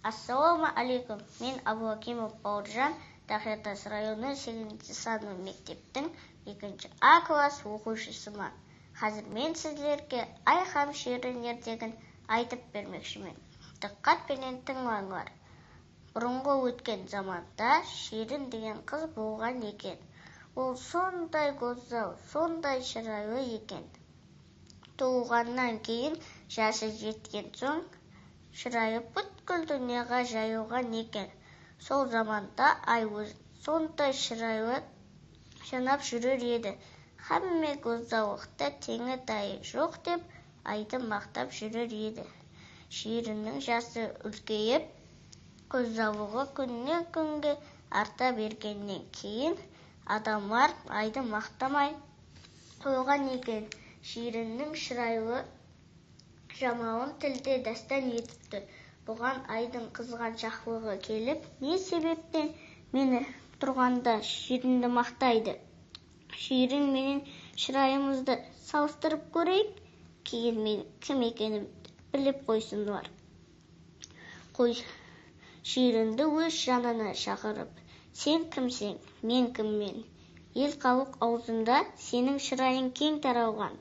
Ассаламу алейкум. Мен Абуакимов Бауыржан, Тахетас районы 8 саны мектептің 2 А класс оқушысымын. Қазір мен сіздерге ай һәм шерін ертегін айтып бермекшімін. Диққатпенен тыңдаңдар. Бұрынғы өткен заманда Шерін деген қыз болған екен. Ол сондай көзі, сондай шырайлы екен. Туылғаннан кейін жасы жеткен соң шырайы бүткіл дүнияға жайылған екен. Сол заманда ай өзін сондай шырайлы жанап жүрер еді. Хамме көздаулықта теңі тайы жоқ деп айды мақтап жүрер еді. Шеріннің жасы үлкейіп, көздаулығы күннен күнге арта бергеннен кейін адамдар айды мақтамай қойған екен. Шеріннің шырайлы жамауын тілде дастан етіпті. Бұған айдың қызғаншақтығы келіп, не себептен мені тұрғанда Шерінді мақтайды? Шерін менен шырайымызды салыстырып көрейік, кейін мен кім екенімді біліп қойсындар. Шерінді өз жанына шақырып, сен кімсің, мен кіммен? Ел халық аузында сенің шырайың кең таралған.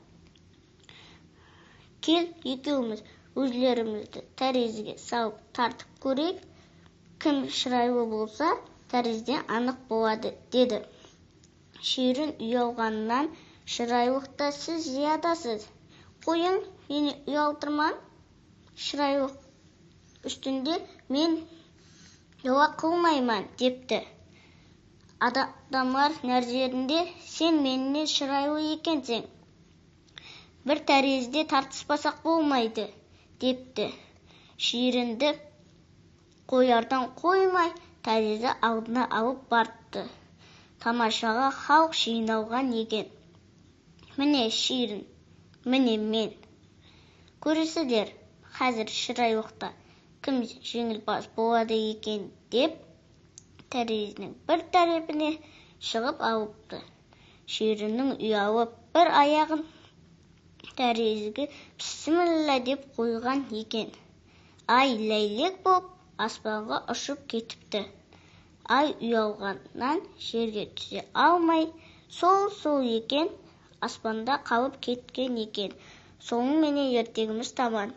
Кел екеуміз өзлерімізді тәрізге салып тартып көрейік. Кім шырайлы болса, тәрізден анық болады, деді. Шерін ұялғаннан шырайлықта сіз зиядасыз. Қойың, мені ұялтырман. Шырайлық үстінде мен ұя қылмайман, депті. Адамдар нәрзерінде сен менен шырайлы екенсің. Бір тәрізде тартыспасақ болмайды, депті. Шерінді қоярдан қоймай тәрізді алдына алып барды. Тамашаға халық жиналған екен. Міне Шерін, міне мен. Көресіздер, қазір шырайлықта кім жеңімпаз болады екен деп тәріздің бір тарапіне шығып алыпты. Шеріннің ұялып бір аяғын тәрізге бісміллә деп қойған екен. Ай ләйлек болып аспанға ұшып кетіпті. Ай ұялғаннан жерге түсе алмай, сол екен, аспанда қалып кеткен екен. Соңымен ертегіміз таман.